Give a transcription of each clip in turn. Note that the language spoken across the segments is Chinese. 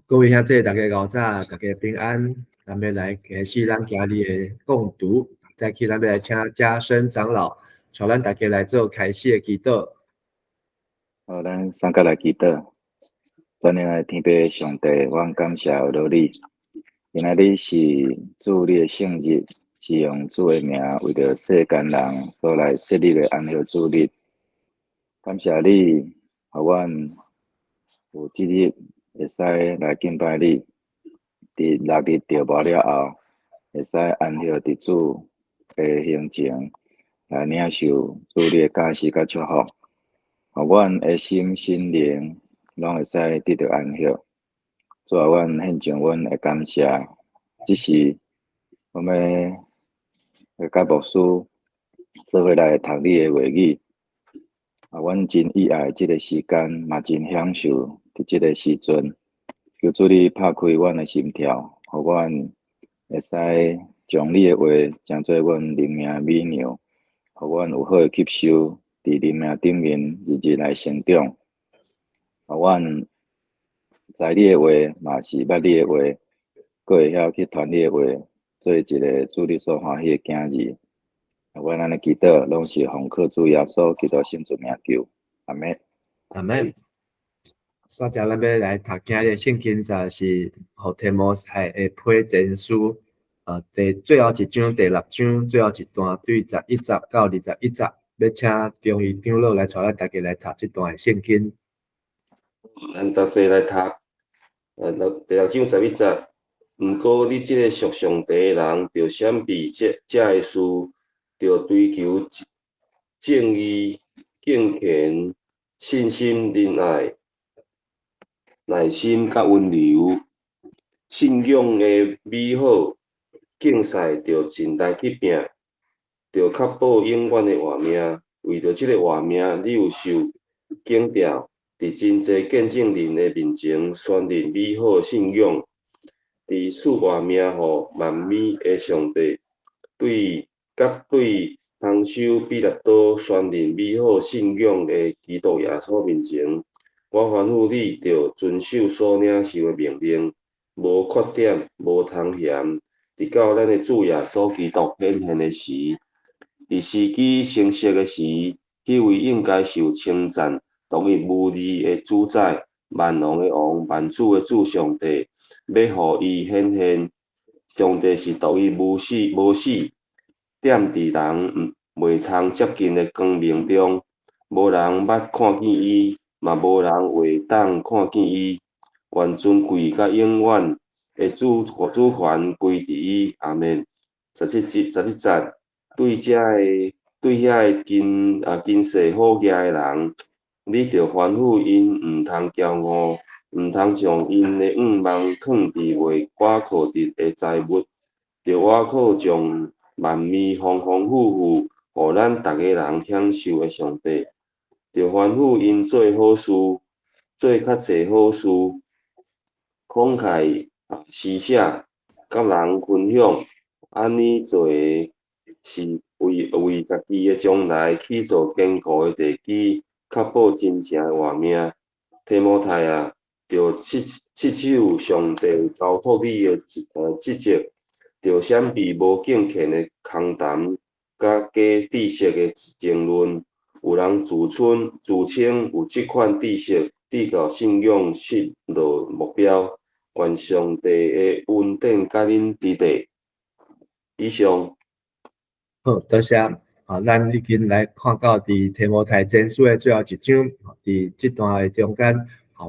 各位兄弟，大家午早，大家平安。咱们来开始咱今日的共读，再去咱们来请嘉生长老，带咱大家来做开始的祈祷。好，咱三个来祈祷。尊敬的天父上帝，阮感谢有劳你。今仔日是主你的圣日，是用主的名为着世间人所来设立的安息主日。感谢你，互阮有即日会使来敬拜你。伫6日着无了后，会使安息伫主的行程，来领受主你的教示甲祝福。互阮的心心灵拢会使得到安息。主啊，阮献上阮的感谢，即是我们甲牧师做伙来读你的话语。阮真意爱即个时间，嘛真享受伫即个时阵。求主你拍开阮的心跳，互阮会使将你的话当做阮灵命的美妙，互阮有好的吸收，伫灵命顶面日日来成长。互阮知你的话，嘛是捌你的话，佫会晓去传你的话，做一个主你所欢喜的囝儿。阮安尼祈祷，拢是奉靠主耶稣基督圣主名求，阿门。阿门。接着咱要来读今日圣经，就是互提摩太的批前书，最后一章第6章最后一段对11节到21节，要请中医长老来带咱大家来读这段的圣经。咱逐细来读，第6章11节。毋过你即个属上帝的人，着闪避遮个事，着追求正义、敬虔、信心、仁爱、耐心甲温柔，信仰的美好，竞赛着尽力去拼，着确保永远的活命。为着即个活命，你有受警调，伫真济见证人的面前宣认美好的信仰。伫赐活命互万美的上帝，对空手比勒多宣认美好信仰的基督耶稣面前，我吩咐你着遵守所领受的命令，无缺点，无通嫌，直到咱的主耶稣基督显现的时，伫时机成熟的时，迄位应该受称赞、独一无二的主宰、万王的王、万主的主上帝。要互伊显现，上帝是独一无死，踮伫人袂通接近的光明中，无人捌看见伊，嘛无人会当看见伊。愿尊贵甲永远的主权归伫伊。阿门。11节，对遐个今世好业的人，你着吩咐因毋通骄傲。毋通将因的望放伫未瓦靠得的财物，着瓦靠将万物丰丰富富，互咱逐个人享受的上帝。着吩咐因做好事，做较济好事，慷慨施舍，甲人分享。安尼做是为家己的将来起造坚固的地基，确保真正的活命。提摩太啊！着恻守上帝交托你的职责，着闪避无敬虔的空谈，甲假知识的争论。有人自称有即款知识，直到信仰失落目标。愿上帝的恩典甲恁伫地。以上。好，多谢。咱已经来看到伫提摩太前书的最后一章，伫这段的中间。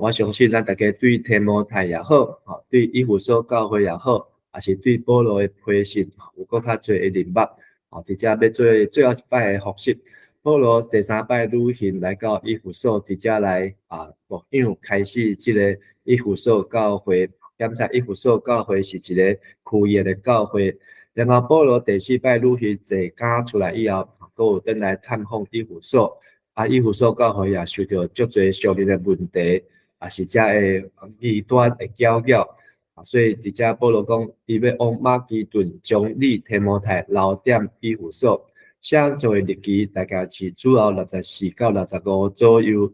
我相信咱大家对提摩太也好，对以弗所教会也好，也是对保罗的批信有搁较侪的认捌。伫遮要做最后一摆的复习。保罗第3摆旅行来到以弗所，伫遮来牧养开始即个以弗所教会。感谢以弗所教会是一个区域的教会。然后保罗第4摆旅行坐监出来以后，阁有转来探访以弗所。以弗所教会也受到足侪属灵的问题。是遮的异端的搅扰，所以伫遮保罗讲，伊要往马其顿将你提摩太留踮以弗所。写作的日期大概是主后64到65左右。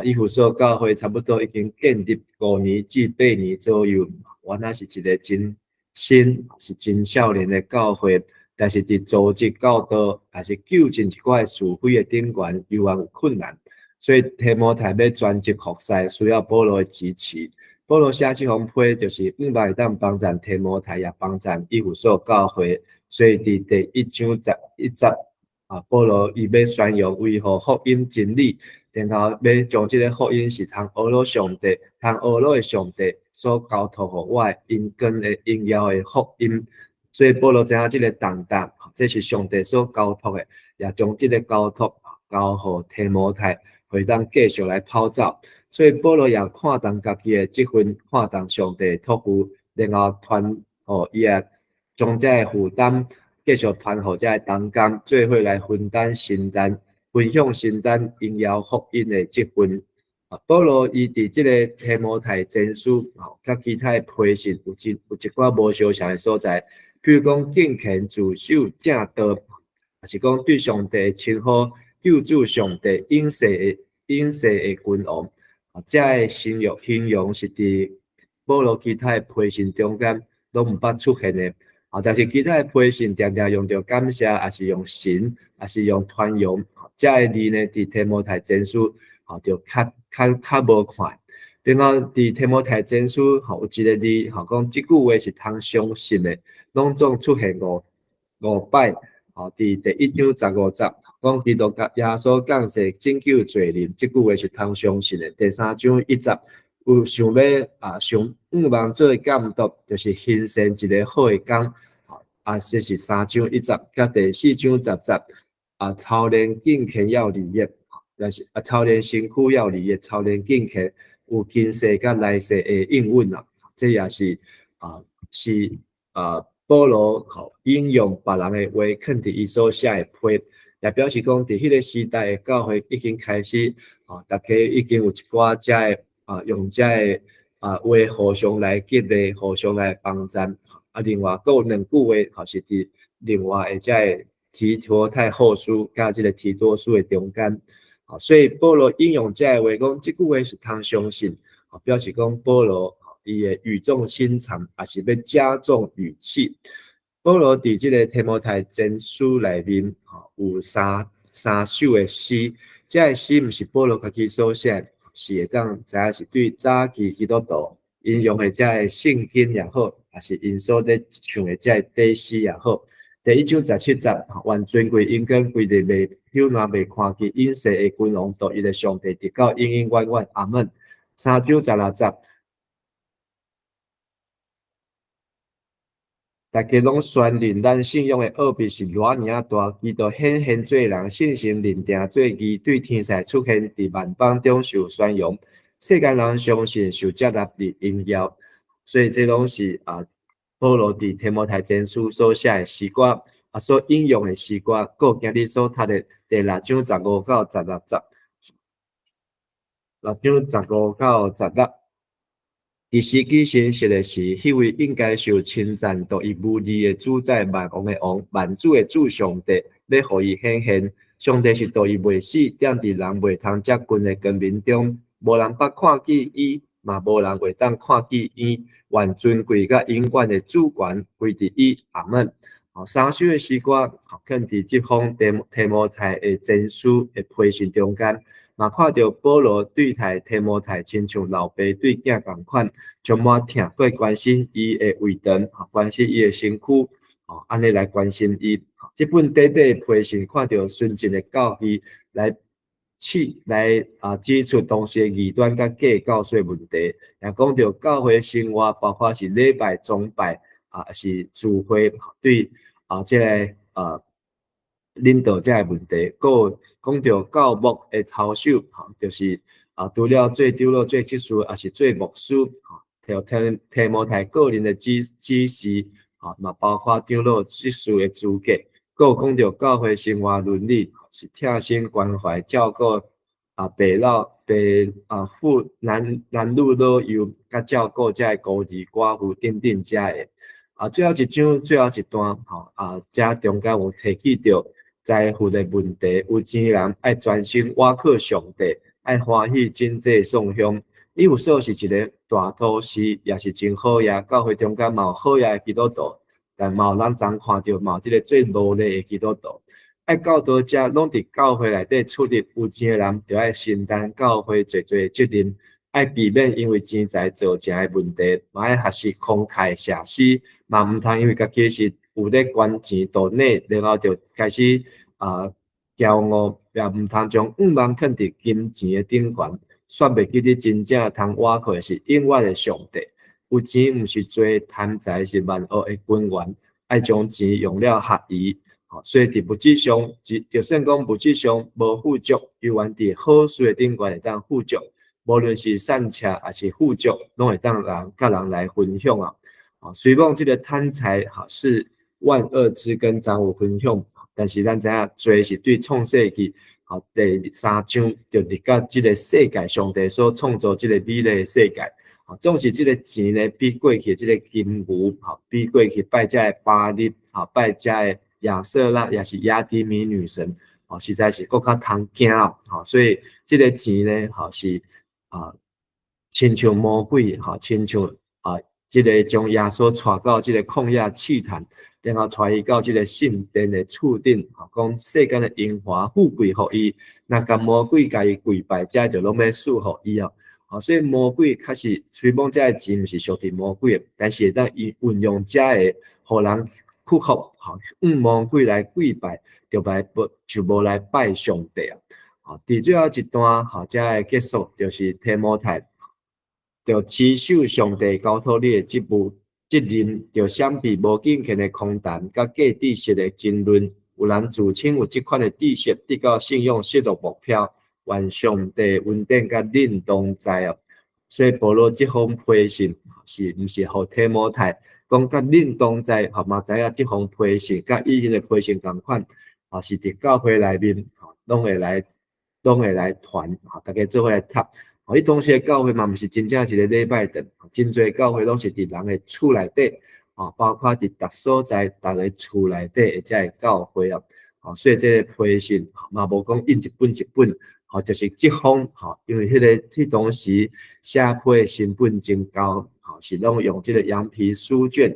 以弗所教会差不多已经建立5年至8年左右，原来是一个真新、是真少年的教会，但是伫组织教导还是纠正一寡是非的顶悬，犹原有困难。所以提摩太要专职服侍，需要保罗的支持。保罗写这封批，就是会当帮助提摩太，也帮助以弗所教会。所以伫第1章11节，保罗伊要宣扬维护福音真理，然后要将这个福音是通俄罗上帝、通俄罗的上帝所交托给我的因根的应要的福音。所以保罗知影这个重担，这是上帝所交托的，也将这个交托交予提摩太，会当继续来跑走。所以保罗也看重家己的这份，看重上帝的托付，然后传伊也将这个负担继续传予这个同工，做伙来分担承担，分享承担应要福音的这份。保罗伊伫这个提摩太前书，甲其他的批信有一寡无相像的所在，譬如讲敬虔、自守、正道，也是讲对上帝称呼、救主上帝应许的君王。这个形容是伫保罗其他的批信中间拢毋捌出现的。但是其他的批信常常用着感谢，也是用神，也是用传扬。这个字呢，伫提摩太前书就较无看。然后伫提摩太前书有一个字，讲即句话是通相信的，拢总出现五摆。伫第1章15节，讲基督耶稣降世拯救罪人，即句话是通相信的。第3章1节，有想要想望做监督，就是兴盛一个好的工。这是3章1节，甲第4章10节，操练敬虔要立业，但是操练身躯要立业，操练敬虔有今世甲来世的应允啦。这也是保罗引用别人的话，肯定伊所写的批，也表示讲，伫迄个时代的教会已经开始，大家已经有一寡遮的用遮的话互相来激励，互相来帮助。另外，佫有2句话，是伫另外的遮的提摩太后书甲这个提多书的中间。所以保罗引用遮的话，讲即句话是通相信，表示讲保罗。伊的语重心长，也是要加重语气。保罗伫即个提摩太前书内面，有三首的诗。这个诗毋是保罗家己所写，是会当知影是对早期基督徒引用的这个圣经也好，也是因所咧唱的这个短诗也好。第1章17节，愿尊贵应跟规日未朽烂未看见因世的君王，独一的上帝，直到永永远远。阿门。3章16节。大家拢宣认咱信仰的奥秘是偌尔啊大，基督显现做人，信心认定做义，对天使出现，伫万邦中受宣扬，世间人相信受接纳的荣耀。所以这拢是保罗伫提摩太前书所写的诗歌，所引用的诗歌，各今日所读的第6章15到16节，6章15到16。伫时机成熟的是，迄位应该受称赞、独一无二的主宰、万王的王、万主的主上帝，要互伊显现。上帝是独一未死，踮伫人未通接近的根面中，无人捌看见伊，嘛无人会当看见伊。愿尊贵甲永远的主权归伫伊。阿门。3首的诗歌，肯伫即封提摩太的前书的批信中间。嘛看到保罗对待提摩太，亲像老爸对囝共款，充满疼，佮关心伊的位顿，关心伊的身躯，安尼来关心伊。这本短短的批信，看到纯正的教义来指出当时的异端甲假教说问题，也讲到教会生活，包括是礼拜、崇拜，是聚会对这个领导这个问题，佮讲到教牧的操守，就是除了做长老、做执事，也是做牧师，提摩太个人的指示，嘛包括长老、执事的资格，佮讲到教会生活伦理，是贴心关怀、照顾妇男女老幼，甲照顾这个孤儿寡妇等等这个。最后一章最后一段，这中间有提起到财富的问题，有钱人爱专心倚靠上帝，爱欢喜真济送香。伊有说是一个大都市，也是真好呀。教会中间嘛有好呀的基督徒，但嘛有咱昨看到嘛有即个最奴隶的基督徒。爱教导者拢伫教会内底出入有钱的人，就爱承担教会最最责任，爱避免因为钱财造成的问题，嘛爱学习慷慨谢施，嘛毋通因为家己是有咧捐钱度内，然后就开始骄傲，也毋通将欲望囥伫金钱的顶悬。煞袂记得真正通倚靠的是永远的上帝。有钱毋是罪，贪财是万恶的根源。爱将钱用了合宜，所以伫物质上，就算讲物质上无富足，犹原伫好事的顶悬会当富足。无论是善车还是富足，拢会当甲人来分享啊。虽讲这个贪财是万恶之根，常有分享，但是咱知影罪是对创世纪。第3章就入到这个世界，上帝所创造这个美丽的世界。总是这个钱呢，比过去这个金牛，比过去拜这个巴力，拜这个亚瑟拉，也是亚迪米女神，实在是更较通惊啊！所以这个钱呢，是亲像魔鬼，亲像这个将耶稣带到这个旷野试探。然后带伊到这个圣殿的厝顶，讲世间的荣华富贵互伊，那甲魔鬼甲伊跪拜，这就拢要赐互伊啊！所以魔鬼确实虽讲这个钱毋是属于魔鬼的，但是当伊运用这个，互人屈服，魔鬼来跪拜，就无来拜上帝啊！伫最后一段，这个结束就是提摩太，就持守上帝交托你的职务。责任就相比无敬虔的空谈，甲假知识的争论，有人自称有这款的知识，得到信用失落目标，愿上帝恩典甲领同在啊！所以保罗这封批信是毋是互提摩太讲甲领同在？嘛知影这封批信甲以前的批信同款，是伫教会内面，拢会来传，大家做伙来读。伊当时的教会嘛，毋是真正一个礼拜堂，真侪教会拢是伫人的厝内底，包括伫逐所在、逐个厝内底的这教会啊，所以这个批信嘛无讲印一本一本，就是即封，因为迄当时写批的成本真高，是拢用这个羊皮书卷，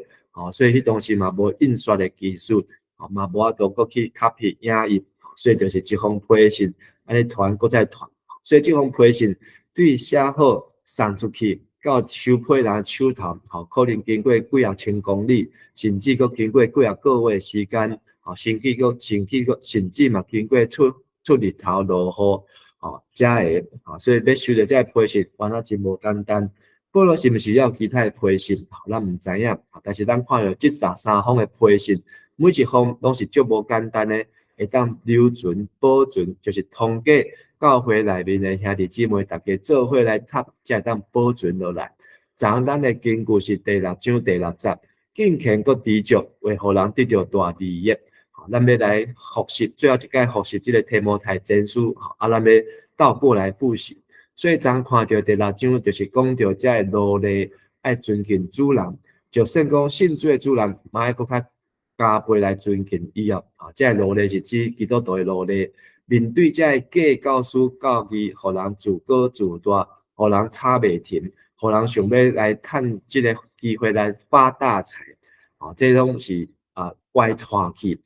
所以迄当时嘛无印刷的技术，嘛无法度搁去 copy 影印，所以就是即封批信，安尼传搁再传，所以即封批信。对写好送出去，到收批人手头，可能经过几啊千公里，甚至阁经过几啊个月时间，甚至嘛经过出日头落雨，才会，所以要收到这批信，原来真无简单。保罗是毋是要其他的批信？咱毋知影，但是咱看到这三封的批信，每一封拢是足无简单的，会当留存保存，就是通过。教会内面的兄弟姊妹，大家做伙来读，才会当保存落来。昨咱的经句是第6章第6节，敬虔搁知足，为互人得到大利益。咱要来复习，最后一届复习这个提摩太前书，咱要倒过来复习。所以昨看到第6章，就是讲到这奴隶爱尊敬主人，就算讲信主的主人，嘛爱搁较加倍来尊敬伊啊。这奴隶是指基督徒的奴隶。面对这假教师教义，互人自高自大，互人吵袂停，互人想要来趁这个机会来发大财，这拢是歪传去，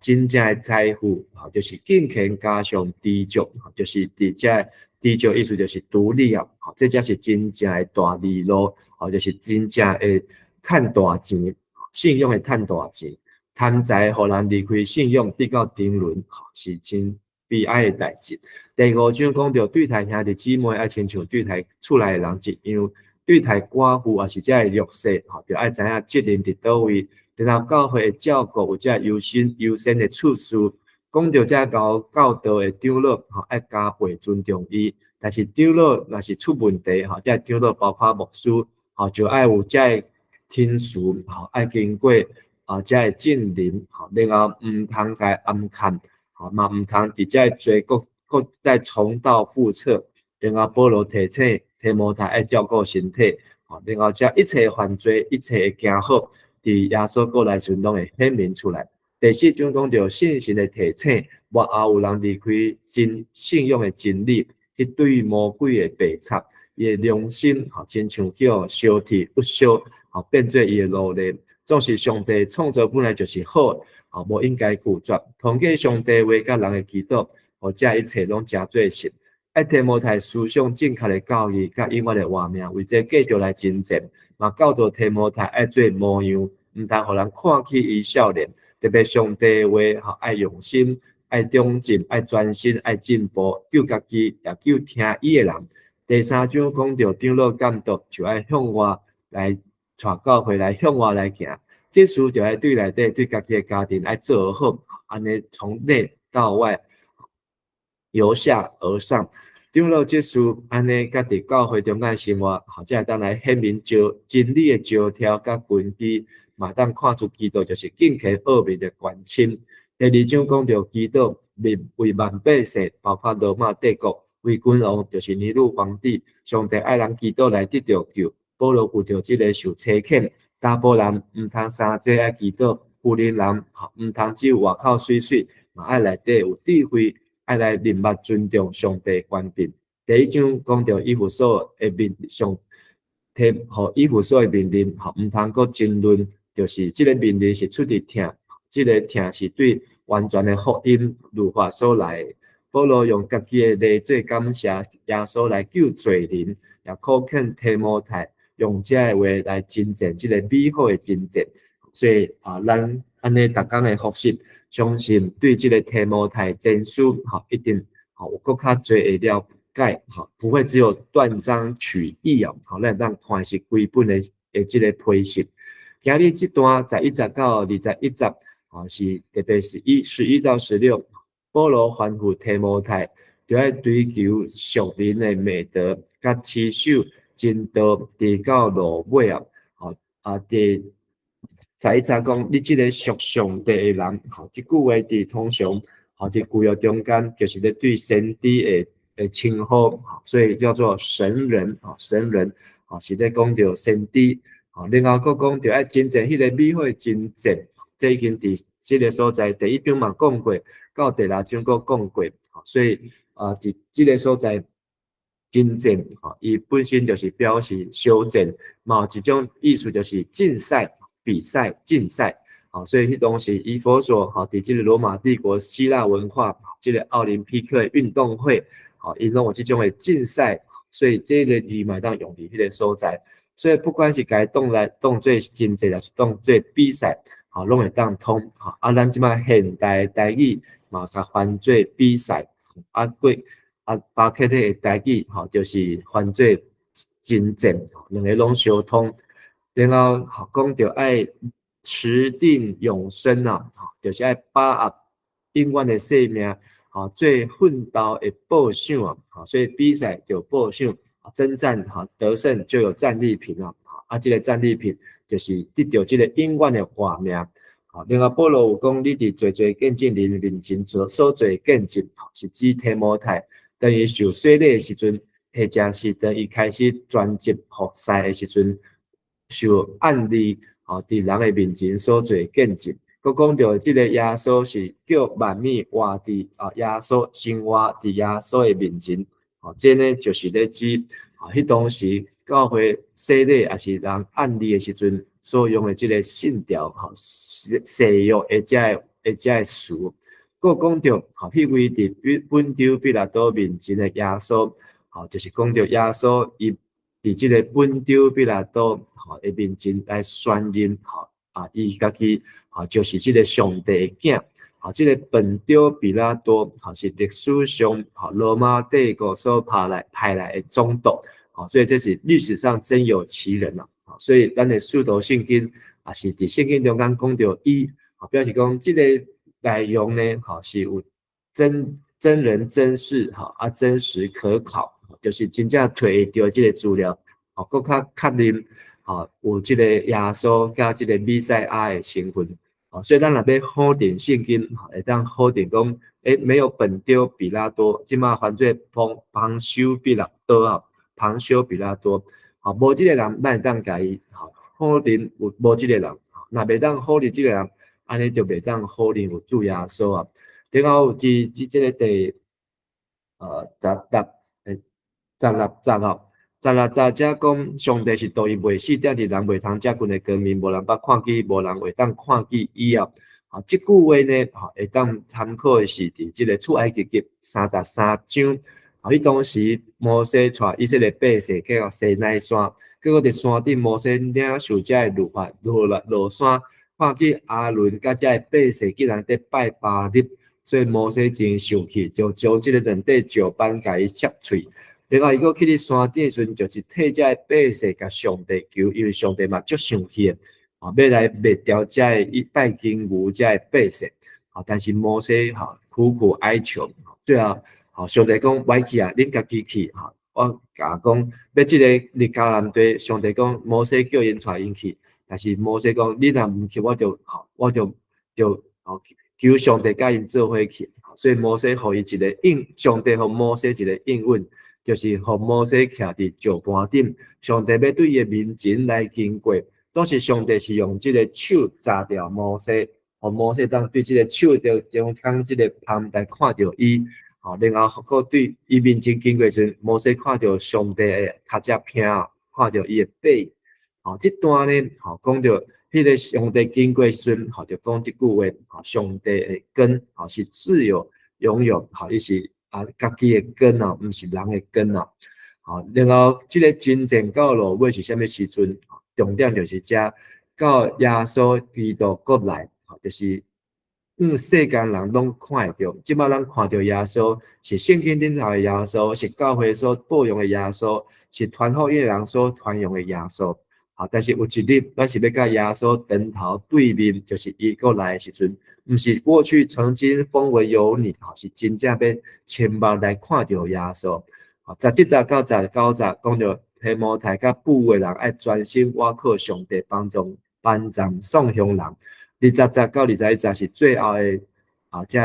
真正的财富，就是敬虔加上知足，就是伫这知足意思就是独立啊，这才是真正的大利路，就是真正的趁大钱，信用的趁大钱，贪财互人离开信用，得到沉沦，是真。悲哀的代志。第5章讲到对待兄弟姊妹，爱亲像对待厝内的人一样；对待寡妇也是这个弱势，就爱知影责任伫倒位。然后教会的照顾有这优先的处事。讲到这教导的长老，爱加倍尊重伊。但是长老若是出问题，这长老包括牧师，就爱有这听书，爱经过这证人，然后毋通甲暗看。嘛毋通伫遮做搁再重蹈覆辙，然后保罗提醒提摩太爱照顾身体，然后这一切犯罪，一切会行好，伫耶稣过来时拢会显明出来。第4章讲到信心的提醒，幕后有人离开真信用的真理，去对魔鬼的背插，伊的良心亲像叫烧铁不烧，变做伊的奴隶。总是上帝创造本来就是好，无应该拒绝。通过上帝话甲人的祈祷，这一切拢真做实。爱提摩太思想正确的教育，甲永远的画面，为这继续来征战。嘛，教导提摩太爱做模样，毋通互人看起伊少年。特别上帝话，爱用心，爱忠进，爱专心，爱进步，救家己，也救听伊的人。第3章讲到长老监督就爱向外来带教会来向外来行，这事就爱对内底对家己的家庭爱做好，安尼从内到外，由下而上。长老这事安尼，甲伫教会中间生活，才会当来显明真理的招条甲根基，嘛当看出基督就是敬虔奥秘的关心。第2章讲到基督为万百姓，包括罗马帝国为君王，就是尼禄皇帝，上帝爱人基督来得到救。保罗有着这个受差遣，查甫人毋通三者爱基督，妇人人毋通只有外口水水，嘛爱内底有智慧。爱来明白尊重上帝权柄。第1章讲到以弗所的面上，互以弗所的命令，毋通阁争论，就是这个命令是出于听，这个听是对完全的福音律法所来的。保罗用家己的礼做感谢耶稣来救罪人，也考劝提摩太用这个话来征战这个美好的征战。所以咱安尼逐工的复习。相信对这个提摩太前书，一定有更较多的了解，不会只有断章取义咱让看是规本的这个批示。今日这段11节到21节，是特别是11到16，保罗吩咐提摩太，就要追求属灵的美德，甲持守真道，直到落尾第11节讲，你这个属上帝的人，这句话伫通常，伫旧约中间，就是咧对先知的称呼，所以叫做神人，神人，是咧讲到先知，另外佫讲到爱真正迄个美好的真正，这已经伫这个所在第1章嘛讲过，到第2章佫讲过，所以伫这个所在。真正，伊本身就是表示修正，嘛有一种意思就是竞赛。比赛竞赛，所以迄当时以弗所，伫这个罗马帝国希腊文化，这个奥林匹克运动会，因拢有这种的竞赛，所以这个字嘛当用伫迄个所在，所以不管是该当做竞赛，还是当做比赛，拢会当通，咱即摆现代台语嘛甲翻做比赛，包括迄个台语，就是翻做真正，两个拢相通。然后讲到爱持定永生就是爱把握永远的生命做奋斗的报赏所以比赛就报赏，征战得胜就有战利品这个战利品就是得到这个永远的活命。另外保罗有讲，你伫做见证人面前所做见证是指提摩太，等于受洗礼的时阵，或者是等于开始专职服侍的时阵。受案例伫人的面前所做见证，佮讲到这个耶稣是叫万米活伫耶稣生活伫耶稣的面前，这呢就是咧指迄当时教会洗礼也是人案例的时阵所用的这个信条誓约的这个词，佮讲到迄位伫本丢比拉多面前的耶稣，就是讲到耶稣伊。伫这个本丢比拉多的面前来宣认伊家己就是这个上帝的囝这个本丢比拉多是历史上罗马帝国所派来的总督所以这是历史上真有其人所以咱的使徒圣经也是伫圣经中间讲到伊表示讲这个内容呢是有真人真事真实可考。就是真正找会到这个资料，更较确认，有这个耶稣加这个弥赛亚的身份，所以咱若要否定圣经，会当否定讲，没有本丢比拉多，即马犯罪旁修比拉多旁修比拉多，无这个人，咱会当甲伊否定有无这个人，若袂当否定这个人，安尼就袂当否定有主耶稣另外有这个第十六则讲上帝是独一未死，定伫人袂通接近的光明，无人捌看见，无人会当看见以后。这句话呢，会当参考的是伫这个出埃及记33章。迄当时摩西带以色列百姓去到西奈山，结果伫山顶摩西领受这个律法落山，看见阿伦甲这个百姓竟然在拜巴力，所以摩西真生气，就将这个两块石板甲伊切碎。然后伊搁去伫山顶时阵，就是替这个百姓甲上帝求，因为上帝嘛足生气的，要来灭掉这个拜金牛这个百姓。但是摩西苦苦哀求，最后。上帝讲，歪去啊，恁家己去我甲讲，要即个立迦南地，上帝讲，摩西叫因带因去，但是摩西讲，你若毋去，我就求上帝甲因做伙去。所以摩西互伊一个上帝互摩西一个应允，就是互摩西徛伫石盘顶，上帝要对伊的面前来经过，当时上帝是用即个手砸掉摩西，互摩西当对即个手中间即个旁来看到伊。然后搁对伊面前经过时，摩西看到上帝的脚趾片，看到伊的背。这段呢，讲到迄个上帝经过时，就讲这句话，上帝的根，是自由拥有，伊是家己的根毋是人的根然后这个真正到落尾是啥物时阵？重点就是到耶稣基督国来，就是。世间人拢看会到，即摆咱看到耶稣是圣经顶头的耶稣，是教会所保养的耶稣，是传福音的人所传扬的耶稣。但是有一日，咱是要甲耶稣登头对面，就是伊过来的时阵，毋是过去曾经风闻有你，是真正要亲目来看到耶稣。17节到19节讲到提摩太甲富的人爱专心倚靠上帝帮助班站送向人。20节到21节是最后的这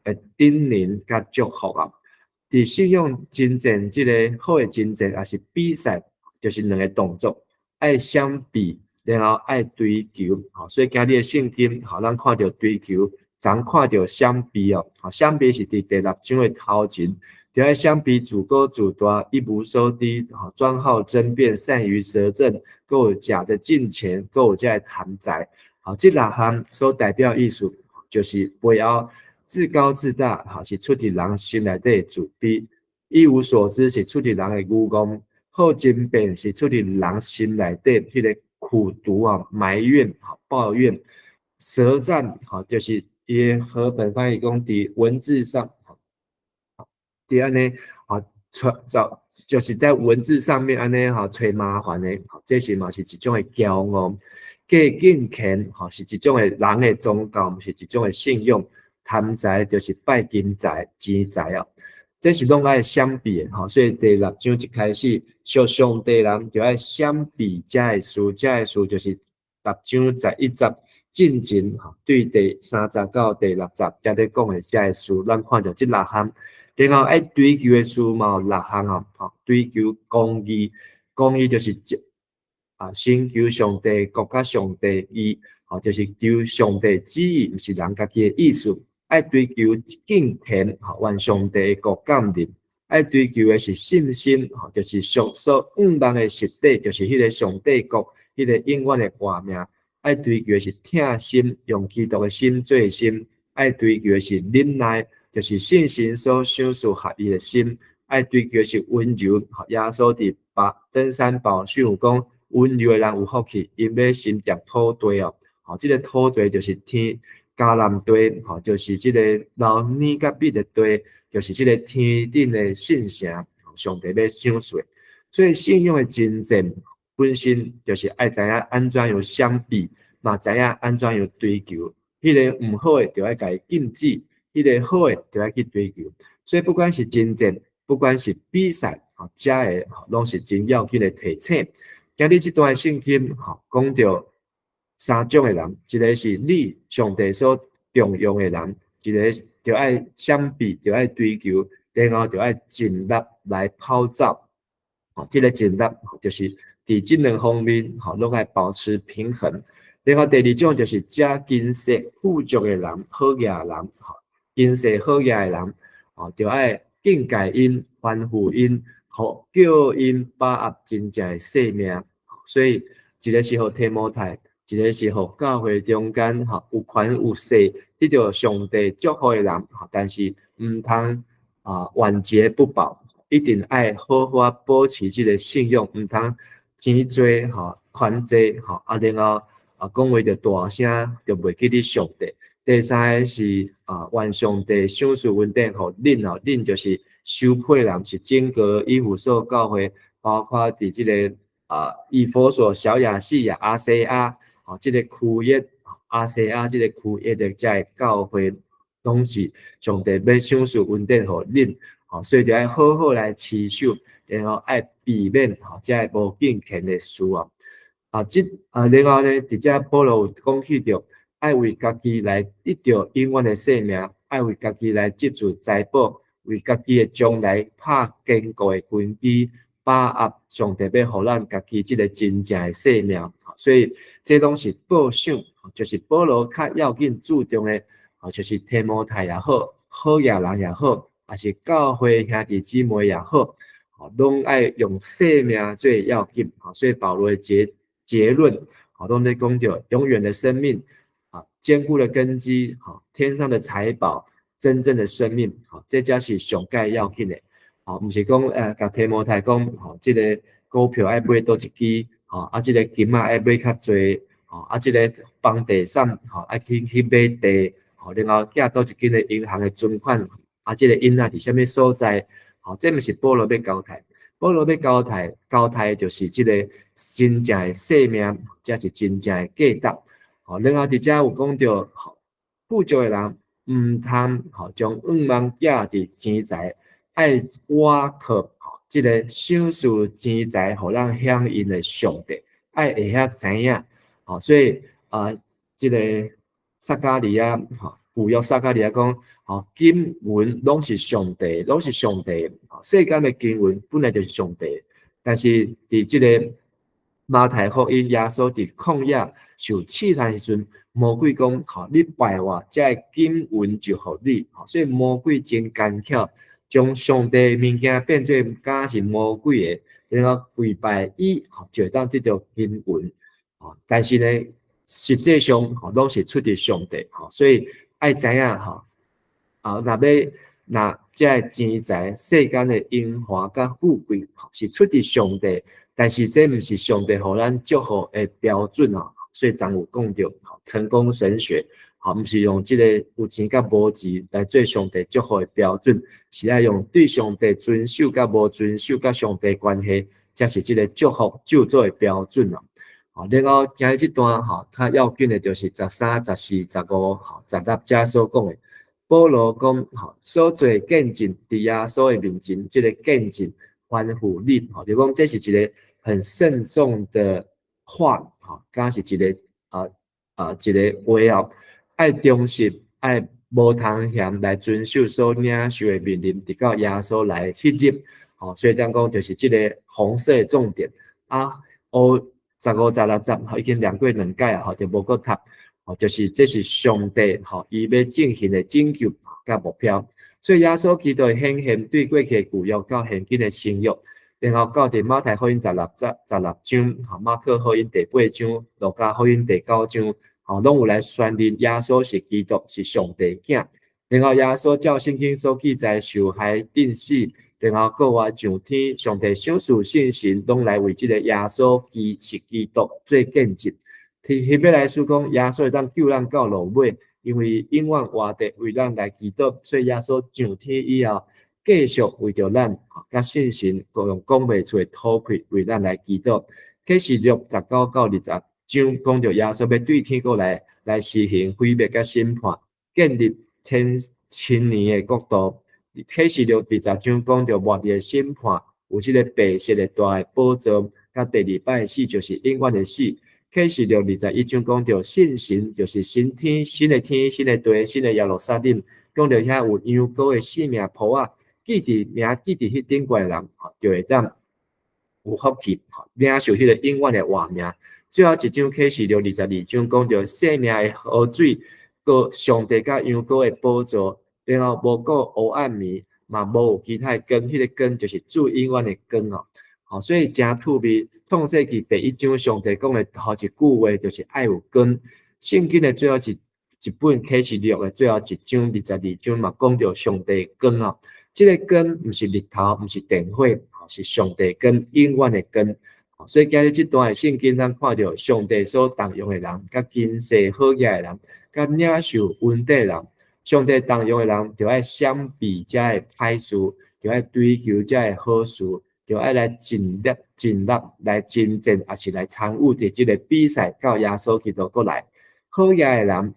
个叮咛甲祝福伫信用真正这个好的真正也是比赛，就是两个动作，爱相比，然后爱追求。所以今日的圣经，咱看到追求，咱看到相比相比是伫第6章的头前，就爱相比自高自大，一无所知，专好争辩，善于舌战，够有假的金钱，够有这个贪财。这6项所代表意思，就是不要自高自大，是出伫人心内底的自卑；一无所知是出伫人的愚妄；好争辩是出伫人心内底迄个苦毒埋怨抱怨；舌战就是伊的和本翻译讲伫文字上，伫安尼就是在文字上面安尼找麻烦的，这是嘛是一种的骄傲。假敬虔是一种的人的宗教，是一种的信用。贪财就是拜金财、钱财这是拢爱相比的所以第6章一开始，属上帝人就爱相比这个事，这个事就是6章11节进前对第3节到第6节才咧讲的这个事，咱看到这6项，然后爱追求的事嘛有6项追求公义，公义就是先求上帝国甲上帝义，就是求上帝旨意，毋是人家己的意思。爱追求敬虔，愿上帝国降临。爱追求的是信心，就是上所望的实底，就是迄个上帝国，迄个永远的画面。爱追求的是疼心，用基督的心做心。爱追求的是忍耐，就是信心所相属合一的心。爱追求的是温柔，耶稣伫登山宝训讲。温柔的人有福气，因要新建土地这个土地就是天迦南地就是这个老尼甲彼的地，就是这个天顶的圣城，上帝要赏赐。所以信用的真正本身就是爱知影安怎样相比，嘛知影安怎样追求。迄个唔好的就爱甲伊禁止，迄个好的就爱去追求。所以不管是真正，不管是比赛这个拢是真要紧的提醒。今日这段圣经讲到3种的人，一个是你上帝所重用的人，一个就爱相比，就爱追求，然后就爱尽力来跑走。这个尽力就是伫这两方面拢爱保持平衡。然后第2种就是加金色富足的人，好业的人，金色好业的人就爱敬戒因、欢呼因，互叫因把握真正的生命。所以一个是互提摩太，一个是互教会中间有权有势得到上帝祝福的人，但是毋通晚节不保，一定爱好好保持这个信用，毋通钱多权多然后讲话就大声，就袂记得上帝。第三个是愿上帝赏赐稳定，互恁就是收配人是整个以弗所教会，包括伫即个以弗所、小亚细亚、亚细亚即个区域，亚细亚即个区域的遮教会，拢是上帝要赏赐稳定互恁，所以就要好好来持守，然后爱避免遮无敬虔的事另外呢，伫遮保罗有讲起着。爱为家己来得到永远的生命，爱为家己来积储财宝，为家己的将来拍坚固的根基，把握上帝要互咱家己即个真正的生命。所以这拢是报赏，就是保罗较要紧注重的，就是提摩太也好，好野人也好，还是教会兄弟姊妹也好，拢爱用生命最要紧。所以保罗的结论，拢在讲着永远的生命。坚固的根基，天上的财宝，真正的生命，这才是上界要紧的。毋是讲甲提摩太讲，即个股票爱买多一支，即个金爱买较侪，即个房地产，爱去买地，然后寄多一间的银行的存款，即个因伫啥物所在，这毋是保罗要交代。保罗要交代就是即个真正的生命，才是真正的价值。另外，伫遮有讲到，富足的人毋通将欲望寄伫钱财，爱倚靠即个享受钱财，互咱享用的上帝，爱会晓知影。所以即个撒迦利亚，旧约撒迦利亚讲，金银拢是上帝，拢是上帝。世间的金银本来就是上帝，但是伫即个马太福音，耶稣伫旷野受试探时阵，魔鬼讲：你拜我，这金银就互你。所以魔鬼真奸巧，将上帝物件变做假是魔鬼的，然后跪拜伊，就当得到金银。但是呢，实际上拢是出自上帝。所以爱知影若这钱财、世间的荣华甲富贵，是出自上帝。但是这毋是上帝互咱祝福的标准所以昨有讲到成功神学，毋是用即个有钱甲无钱来做上帝祝福的标准，是要用对上帝遵守甲无遵守甲上帝关系，才是即个祝福救助的标准然后今日这段较要紧的就是13、14、15、16节所讲的，保罗讲所做见证伫耶稣的面前，即个见证欢呼你，就讲这是一个很慎重的话，敢是一个一个话爱忠实，爱无通嫌来遵守所领受的命令，直到耶稣来迄日，所以咱讲就是这个红色的重点15、16、17已经念过2届就无搁读，就是这是上帝伊要进行的拯救甲目标。所以耶稣基督的显现对过去的旧约到现今的新约，然后到伫马太福音16章、马可福音第8章、路加福音第9章，拢有来宣认耶稣是基督，是上帝囝。然后耶稣照圣经所记载受害定死，然后搁活上天，上帝赏赐信心，拢来为即个耶稣是基督做见证。希伯来书讲，耶稣会当救咱到落尾。因为永远活着为咱来祈祷，所以耶稣上天以后，继续为着咱甲信心，各用讲袂出的土气为咱来祈祷。启示录19到20章讲着耶稣要对天过来施行毁灭甲审判，建立千年的国度。启示录20章讲着末日的审判，有即个白色的大的宝座，甲第2摆死就是永远的死。启示录21章讲到信神，就是新天、新的天、新的地、新的耶路撒冷，讲到遐有羊羔的性命谱记伫迄顶过的人，就会当有福气，领受迄个永远的活命。最后一章启示录22章讲到生命的河水，个上帝甲羊羔的宝座，然后无过黑暗暝，嘛无有其他的根，迄个根就是主永远的根哦。好，所以真趣味。创世纪第1章，上帝讲的头一句话就是爱有根。圣经的最后一本启示录的最后1章22章嘛，讲到上帝的根哦。这个根不是日头，不是电火，是上帝根，永远的根。所以今日这段的圣经，咱看到上帝所动用的人，甲今世好嘢的人，甲领受恩典的人，上帝动用的人，就爱闪避这个歹事，就爱追求这个好事，就爱来尽力来征战，也是来参与伫这个比赛，到耶稣基督过来。好嘢的人，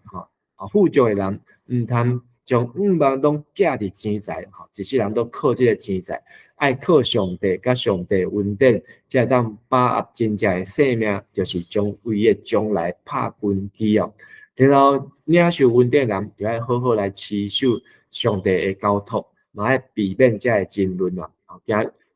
富足的人，唔通将5万拢寄伫钱财，一世人都靠这个钱财。爱靠上帝，甲上帝恩典，才会当把握真正的生命，就是将为的将来拍军机哦。然后领受恩典人，就要好好来持守上帝的交托，嘛要避免这个争论啊。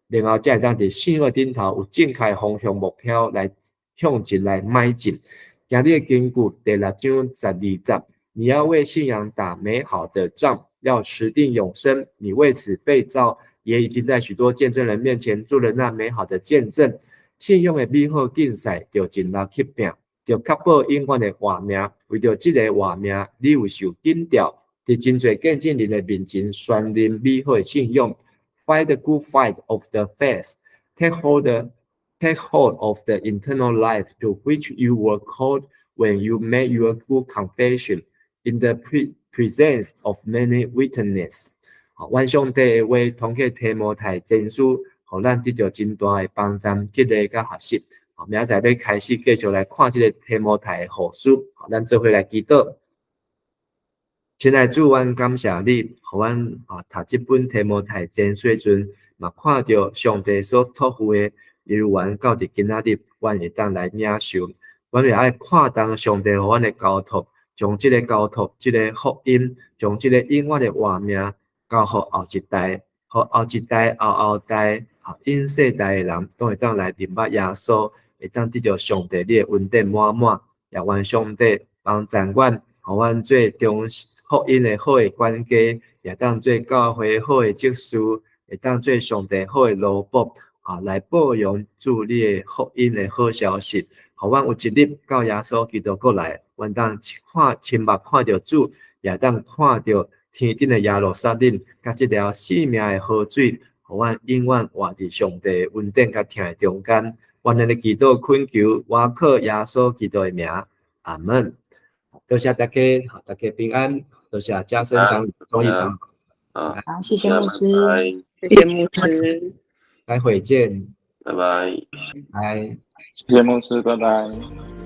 然后才会当伫圣约顶头有正确方向目标来向前来迈进。今日的经句第6章12节，你要为信仰打美好的仗，要持定永生。你为此被造。也已经在许多见证人面前做了那美好的见证。信用的美好竞赛，就尽力去拼，就确保永远的活命。为着这个活命，你有受紧吊，在真侪见证人的面前宣认美好的信用。Fight the good fight of the faith. Take hold of the eternal life to which you were called when you made your good confession in the presence of many witnesses. 愿上帝的话通过提摩太前书，互咱得到真大的帮助、激励甲学习。明仔载要开始继续来看这个提摩太的后书，咱做伙来祈祷。亲爱的主，阮感谢你，互阮读这本提摩太前书阵，嘛看到上帝所托付的，一路完到伫今仔日，阮会当来领受。阮也爱看重上帝互阮的交托，将这个交托、这个福音，将这个永远的活命。交予后一代，互后一代、后代、因世代的人，都会当来明白耶稣，会当得到上帝你的恩典满满。也愿上帝帮助阮，互阮做中福音的好的管家，也当做教会好的执事，会当做上帝好的奴仆，来保养主你的福音的好消息。互阮有一日到耶稣基督过来，阮当亲目看到主，也当看到。天顶的耶路撒冷，甲这条生命的河水，互阮永远活伫上帝恩典甲听的中间。愿咱的祈祷恳求，我靠耶稣基督的名，阿门。多谢大家，大家平安。多谢加深长中义长。好，谢谢牧师，谢谢牧师，待会见，拜拜，拜。谢谢牧师，拜拜。